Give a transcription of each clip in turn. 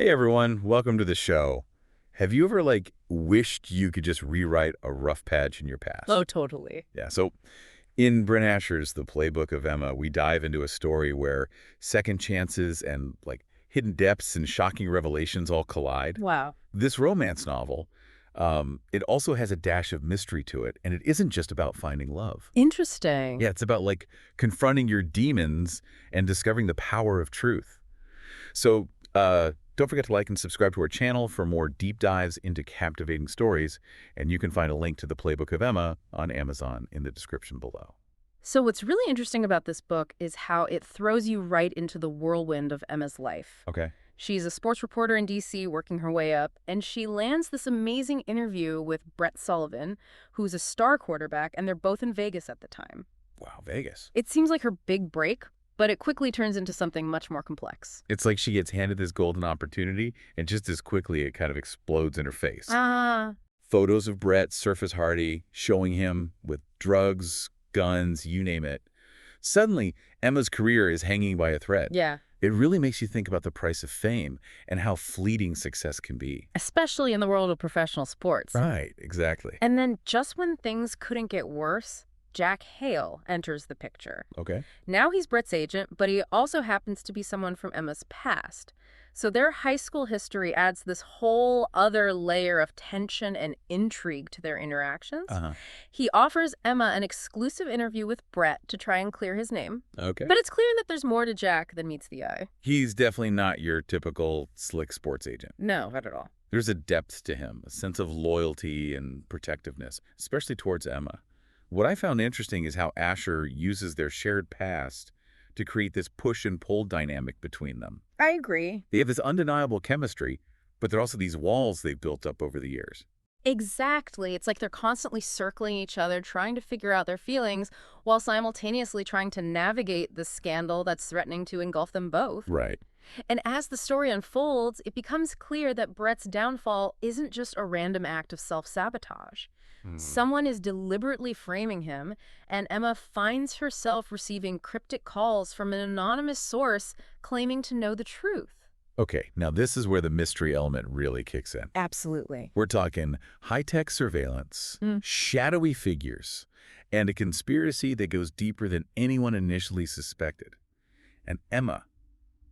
Hey everyone, welcome to the show. Have you ever wished you could just rewrite a rough patch in your past? Oh, totally. Yeah, so in Brent Asher's The Playbook of Emma, we dive into a story where second chances and hidden depths and shocking revelations all collide. Wow. This romance novel, it also has a dash of mystery to it, and it isn't just about finding love. Interesting. Yeah, it's about confronting your demons and discovering the power of truth. So, don't forget to like and subscribe to our channel for more deep dives into captivating stories, and you can find a link to the Playbook of Emma on Amazon in the description below. So what's really interesting about this book is how it throws you right into the whirlwind of Emma's life. Okay. She's a sports reporter in D.C. working her way up, and she lands this amazing interview with Brett Sullivan, who's a star quarterback, and they're both in Vegas at the time. Wow, Vegas. It seems like her big break, but it quickly turns into something much more complex. It's like she gets handed this golden opportunity, and just as quickly it kind of explodes in her face. Photos of Brett surface hardy, showing him with drugs, guns, you name it. Suddenly, Emma's career is hanging by a thread. Yeah. It really makes you think about the price of fame and how fleeting success can be. Especially in the world of professional sports. Right, exactly. And then just when things couldn't get worse, Jack Hale enters the picture. Okay. Now he's Brett's agent, but he also happens to be someone from Emma's past. So their high school history adds this whole other layer of tension and intrigue to their interactions. He offers Emma an exclusive interview with Brett to try and clear his name. Okay. But it's clear that there's more to Jack than meets the eye. He's definitely not your typical slick sports agent. No, not at all. There's a depth to him, a sense of loyalty and protectiveness, especially towards Emma. What I found interesting is how Asher uses their shared past to create this push and pull dynamic between them. I agree. They have this undeniable chemistry, but there are also these walls they've built up over the years. Exactly. It's like they're constantly circling each other, trying to figure out their feelings, while simultaneously trying to navigate the scandal that's threatening to engulf them both. Right. And as the story unfolds, it becomes clear that Brett's downfall isn't just a random act of self-sabotage. Someone is deliberately framing him, and Emma finds herself receiving cryptic calls from an anonymous source claiming to know the truth. Okay, now this is where the mystery element really kicks in. Absolutely. We're talking high-tech surveillance, shadowy figures, and a conspiracy that goes deeper than anyone initially suspected. And Emma,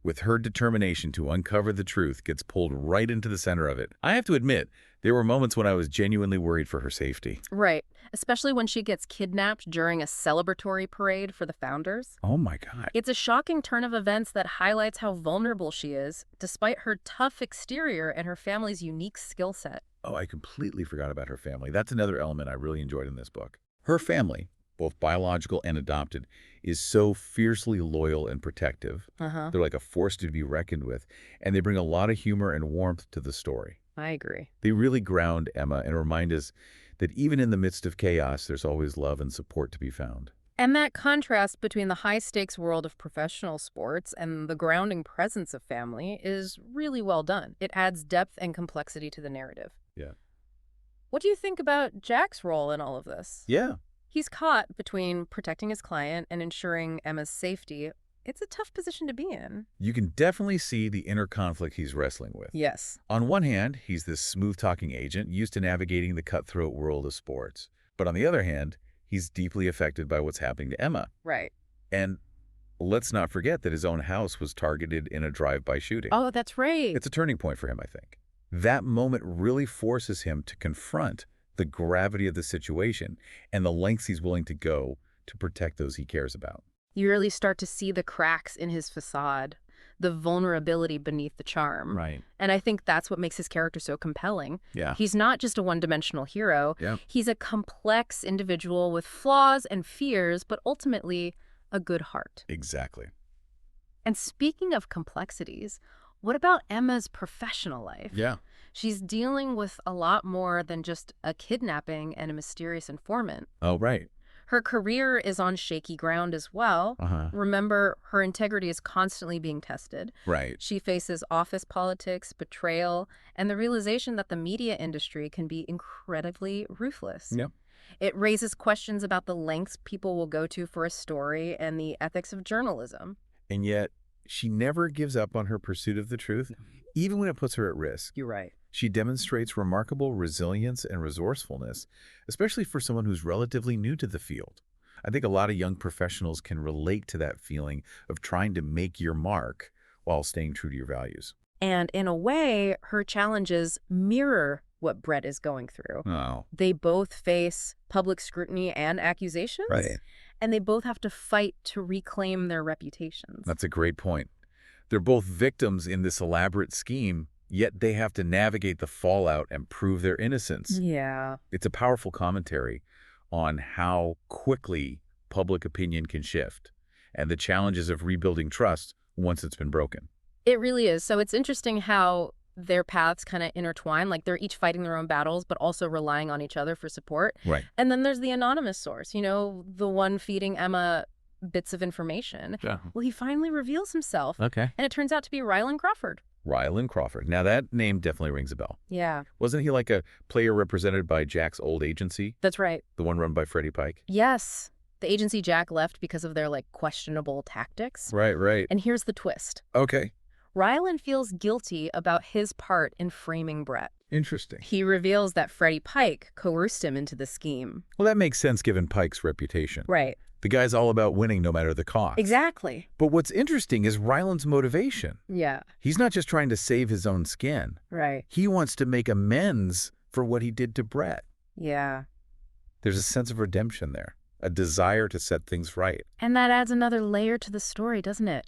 with her determination to uncover the truth, gets pulled right into the center of it. I have to admit, there were moments when I was genuinely worried for her safety. Right. Especially when she gets kidnapped during a celebratory parade for the founders. Oh my God. It's a shocking turn of events that highlights how vulnerable she is, despite her tough exterior and her family's unique skill set. Oh, I completely forgot about her family. That's another element I really enjoyed in this book. Her family, both biological and adopted, is so fiercely loyal and protective. They're like a force to be reckoned with, and they bring a lot of humor and warmth to the story. I agree. They really ground Emma and remind us that even in the midst of chaos, there's always love and support to be found. And that contrast between the high-stakes world of professional sports and the grounding presence of family is really well done. It adds depth and complexity to the narrative. Yeah. What do you think about Jack's role in all of this? Yeah. He's caught between protecting his client and ensuring Emma's safety. It's a tough position to be in. You can definitely see the inner conflict he's wrestling with. Yes. On one hand, he's this smooth-talking agent used to navigating the cutthroat world of sports. But on the other hand, he's deeply affected by what's happening to Emma. Right. And let's not forget that his own house was targeted in a drive-by shooting. Oh, that's right. It's a turning point for him, I think. That moment really forces him to confront the gravity of the situation and the lengths he's willing to go to protect those he cares about. You really start to see the cracks in his facade, the vulnerability beneath the charm. Right. And I think that's what makes his character so compelling. Yeah. He's not just a one-dimensional hero. Yeah. He's a complex individual with flaws and fears, but ultimately a good heart. Exactly. And speaking of complexities, what about Emma's professional life? Yeah. She's dealing with a lot more than just a kidnapping and a mysterious informant. Oh, right. Her career is on shaky ground as well. Remember, her integrity is constantly being tested. Right. She faces office politics, betrayal, and the realization that the media industry can be incredibly ruthless. Yep. It raises questions about the lengths people will go to for a story and the ethics of journalism. And yet, she never gives up on her pursuit of the truth, even when it puts her at risk. You're right. She demonstrates remarkable resilience and resourcefulness, especially for someone who's relatively new to the field. I think a lot of young professionals can relate to that feeling of trying to make your mark while staying true to your values. And in a way, her challenges mirror what Brett is going through. Oh. They both face public scrutiny and accusations. Right. And they both have to fight to reclaim their reputations. That's a great point. They're both victims in this elaborate scheme, yet they have to navigate the fallout and prove their innocence. Yeah. It's a powerful commentary on how quickly public opinion can shift and the challenges of rebuilding trust once it's been broken. It really is. So it's interesting how their paths kind of intertwine. Like they're each fighting their own battles, but also relying on each other for support. Right. And then there's the anonymous source, the one feeding Emma bits of information. Yeah. Well, he finally reveals himself. Okay. And it turns out to be Rylan Crawford. Rylan Crawford. Now, that name definitely rings a bell. Yeah. Wasn't he like a player represented by Jack's old agency? That's right. The one run by Freddie Pike? Yes. The agency Jack left because of their, questionable tactics. Right. And here's the twist. Okay. Rylan feels guilty about his part in framing Brett. Interesting. He reveals that Freddie Pike coerced him into the scheme. Well, that makes sense given Pike's reputation. Right. The guy's all about winning no matter the cost. Exactly. But what's interesting is Rylan's motivation. Yeah. He's not just trying to save his own skin. Right. He wants to make amends for what he did to Brett. Yeah. There's a sense of redemption there, a desire to set things right. And that adds another layer to the story, doesn't it?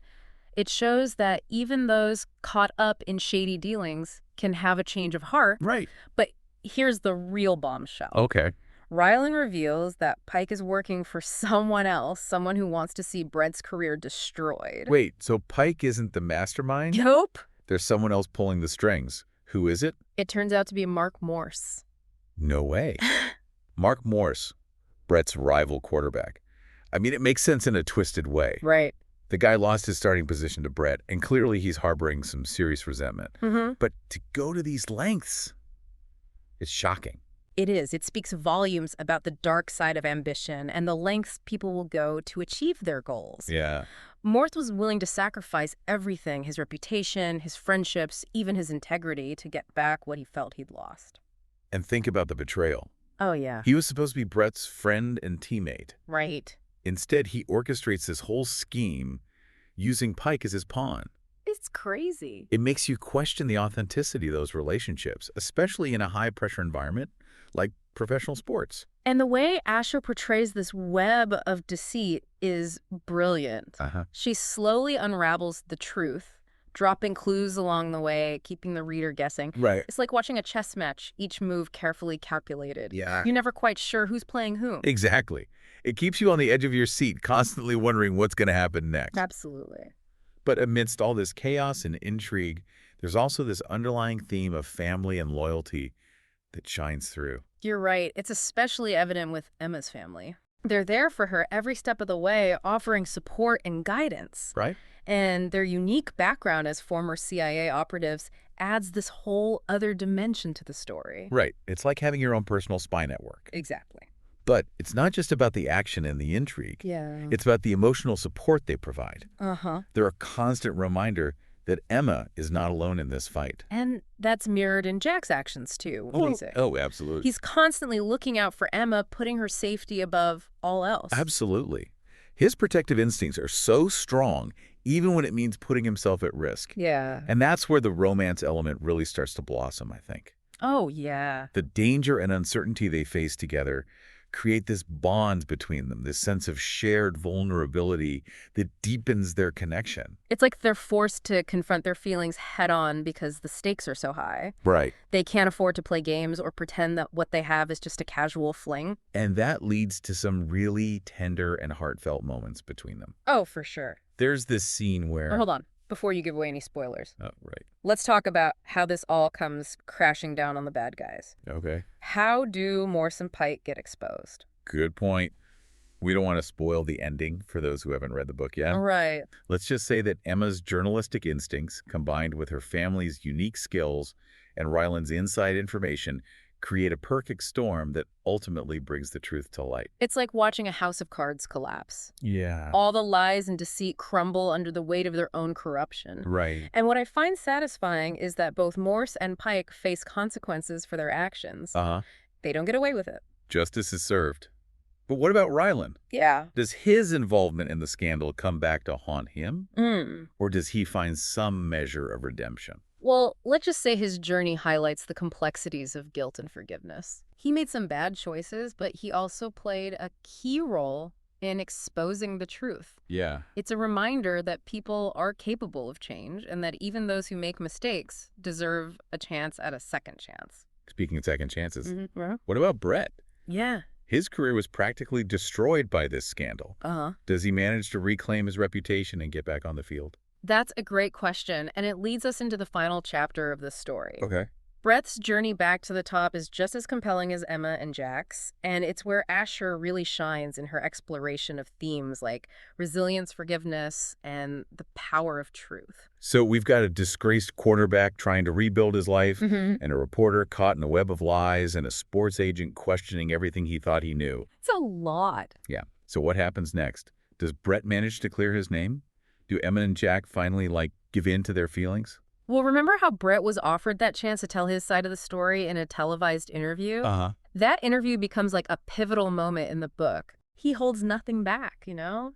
It shows that even those caught up in shady dealings can have a change of heart. Right. But here's the real bombshell. Okay. Rylan reveals that Pike is working for someone else, someone who wants to see Brett's career destroyed. Wait, so Pike isn't the mastermind? Nope. There's someone else pulling the strings. Who is it? It turns out to be Mark Morse. No way. Mark Morse, Brett's rival quarterback. I mean, it makes sense in a twisted way. Right. The guy lost his starting position to Brett, and clearly he's harboring some serious resentment. Mm-hmm. But to go to these lengths, it's shocking. It is. It speaks volumes about the dark side of ambition and the lengths people will go to achieve their goals. Yeah. Morse was willing to sacrifice everything, his reputation, his friendships, even his integrity, to get back what he felt he'd lost. And think about the betrayal. Oh, yeah. He was supposed to be Brett's friend and teammate. Right. Instead, he orchestrates this whole scheme using Pike as his pawn. It's crazy. It makes you question the authenticity of those relationships, especially in a high-pressure environment like professional sports. And the way Asher portrays this web of deceit is brilliant. She slowly unravels the truth, dropping clues along the way, keeping the reader guessing. Right. It's like watching a chess match, each move carefully calculated. Yeah. You're never quite sure who's playing whom. Exactly. It keeps you on the edge of your seat, constantly wondering what's going to happen next. Absolutely. But amidst all this chaos and intrigue, there's also this underlying theme of family and loyalty that shines through. You're right. It's especially evident with Emma's family. They're there for her every step of the way, offering support and guidance. Right? And their unique background as former CIA operatives adds this whole other dimension to the story. Right. It's like having your own personal spy network. Exactly. But it's not just about the action and the intrigue. Yeah. It's about the emotional support they provide. Uh-huh. They're a constant reminder that Emma is not alone in this fight. And that's mirrored in Jack's actions, too, wouldn't you say? Oh, absolutely. He's constantly looking out for Emma, putting her safety above all else. Absolutely. His protective instincts are so strong, even when it means putting himself at risk. Yeah. And that's where the romance element really starts to blossom, I think. Oh, yeah. The danger and uncertainty they face together create this bond between them, this sense of shared vulnerability that deepens their connection. It's like they're forced to confront their feelings head on because the stakes are so high. Right. They can't afford to play games or pretend that what they have is just a casual fling. And that leads to some really tender and heartfelt moments between them. Oh, for sure. There's this scene where... Oh, hold on. Before you give away any spoilers. Oh, right. Let's talk about how this all comes crashing down on the bad guys. Okay. How do Morse and Pike get exposed? Good point. We don't want to spoil the ending for those who haven't read the book yet. Right. Let's just say that Emma's journalistic instincts, combined with her family's unique skills and Ryland's inside information, create a perfect storm that ultimately brings the truth to light. It's like watching a house of cards collapse. Yeah. All the lies and deceit crumble under the weight of their own corruption. Right. And what I find satisfying is that both Morse and Pike face consequences for their actions. Uh-huh. They don't get away with it. Justice is served. But what about Rylan? Yeah. Does his involvement in the scandal come back to haunt him? Or does he find some measure of redemption? Well, let's just say his journey highlights the complexities of guilt and forgiveness. He made some bad choices, but he also played a key role in exposing the truth. Yeah. It's a reminder that people are capable of change and that even those who make mistakes deserve a chance at a second chance. Speaking of second chances, Yeah. what about Brett? Yeah. His career was practically destroyed by this scandal. Uh-huh. Does he manage to reclaim his reputation and get back on the field? That's a great question, and it leads us into the final chapter of the story. Okay. Brett's journey back to the top is just as compelling as Emma and Jack's, and it's where Asher really shines in her exploration of themes like resilience, forgiveness, and the power of truth. So we've got a disgraced quarterback trying to rebuild his life, and a reporter caught in a web of lies, and a sports agent questioning everything he thought he knew. It's a lot. Yeah. So what happens next? Does Brett manage to clear his name? Do Emma and Jack finally, give in to their feelings? Well, remember how Brett was offered that chance to tell his side of the story in a televised interview? Uh-huh. That interview becomes like a pivotal moment in the book. He holds nothing back,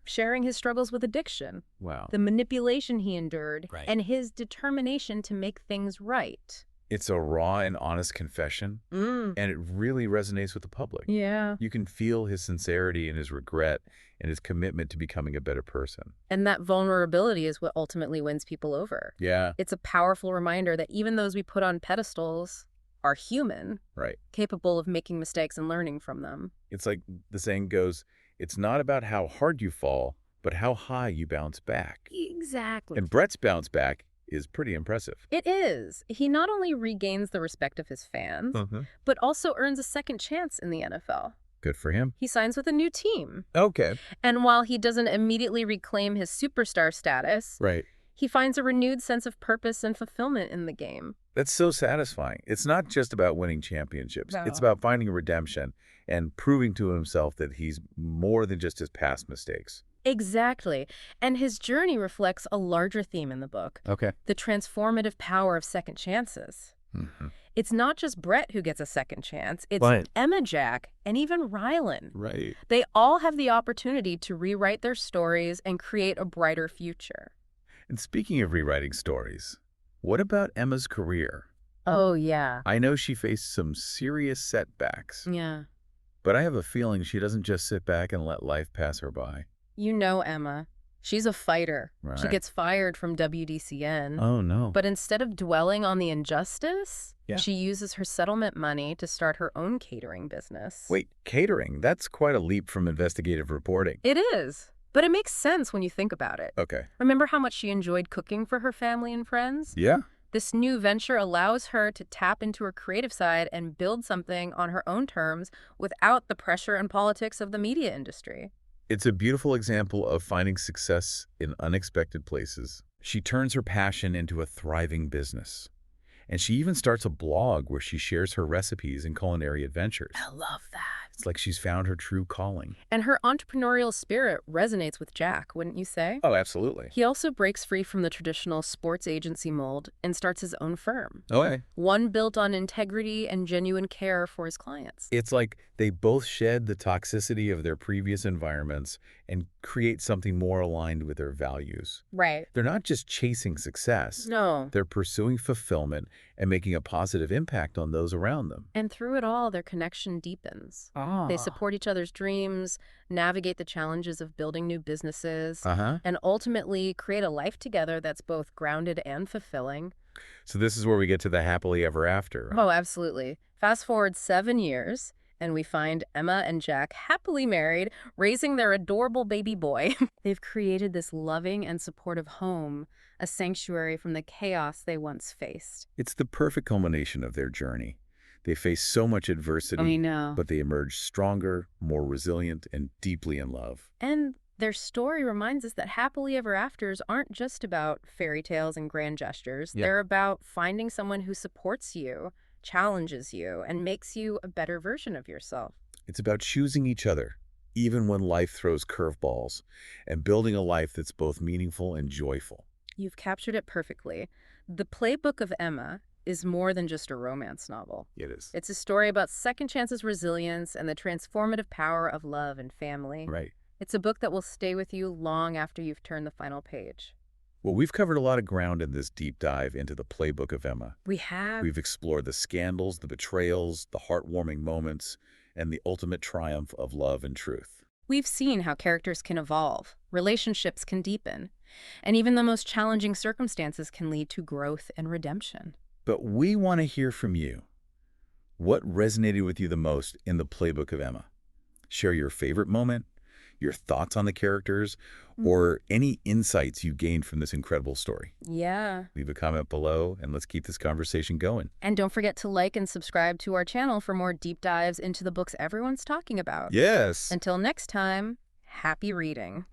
sharing his struggles with addiction, Wow. the manipulation he endured, Right. and his determination to make things right. It's a raw and honest confession, and it really resonates with the public. Yeah. You can feel his sincerity and his regret and his commitment to becoming a better person. And that vulnerability is what ultimately wins people over. Yeah. It's a powerful reminder that even those we put on pedestals are human, Right. capable of making mistakes and learning from them. It's like the saying goes, it's not about how hard you fall, but how high you bounce back. Exactly. And Brett's bounce back is pretty impressive. It is. He not only regains the respect of his fans, but also earns a second chance in the NFL. Good for him. He signs with a new team. Okay. And while he doesn't immediately reclaim his superstar status, Right. he finds a renewed sense of purpose and fulfillment in the game. That's so satisfying. It's not just about winning championships. No. It's about finding redemption and proving to himself that he's more than just his past mistakes. Exactly. And his journey reflects a larger theme in the book, Okay. the transformative power of second chances. It's not just Brett who gets a second chance. It's Right. Emma, Jack, and even Rylan. Right. They all have the opportunity to rewrite their stories and create a brighter future. And speaking of rewriting stories, what about Emma's career? Oh, yeah. I know she faced some serious setbacks, Yeah. but I have a feeling she doesn't just sit back and let life pass her by. You know Emma. She's a fighter. She Right. gets fired from WDCN. Oh, no. But instead of dwelling on the injustice, Yeah. she uses her settlement money to start her own catering business. Wait, catering? That's quite a leap from investigative reporting. It is. But it makes sense when you think about it. Okay. Remember how much she enjoyed cooking for her family and friends? Yeah. This new venture allows her to tap into her creative side and build something on her own terms without the pressure and politics of the media industry. It's a beautiful example of finding success in unexpected places. She turns her passion into a thriving business. And she even starts a blog where she shares her recipes and culinary adventures. I love that. It's like she's found her true calling. And her entrepreneurial spirit resonates with Jack, wouldn't you say? Oh, absolutely. He also breaks free from the traditional sports agency mold and starts his own firm. Okay. One built on integrity and genuine care for his clients. It's like they both shed the toxicity of their previous environments and create something more aligned with their values. Right. They're not just chasing success. No. They're pursuing fulfillment and making a positive impact on those around them. And through it all, their connection deepens. They support each other's dreams, navigate the challenges of building new businesses, and ultimately create a life together that's both grounded and fulfilling. So this is where we get to the happily ever after. Oh, absolutely. Fast forward 7 years, and we find Emma and Jack happily married, raising their adorable baby boy. They've created this loving and supportive home, a sanctuary from the chaos they once faced. It's the perfect culmination of their journey. They face so much adversity, I know. but they emerge stronger, more resilient, and deeply in love. And their story reminds us that happily ever afters aren't just about fairy tales and grand gestures. Yeah. They're about finding someone who supports you, challenges you, and makes you a better version of yourself. It's about choosing each other, even when life throws curveballs, and building a life that's both meaningful and joyful. You've captured it perfectly. The Playbook of Emma is more than just a romance novel. It is. It's a story about second chances, resilience, and the transformative power of love and family. Right. It's a book that will stay with you long after you've turned the final page. Well, we've covered a lot of ground in this deep dive into the Playbook of Emma. We have. We've explored the scandals, the betrayals, the heartwarming moments, and the ultimate triumph of love and truth. We've seen how characters can evolve, relationships can deepen, and even the most challenging circumstances can lead to growth and redemption. But we want to hear from you. What resonated with you the most in the Playbook of Emma? Share your favorite moment, your thoughts on the characters, or any insights you gained from this incredible story. Yeah. Leave a comment below, and let's keep this conversation going. And don't forget to like and subscribe to our channel for more deep dives into the books everyone's talking about. Yes. Until next time, happy reading.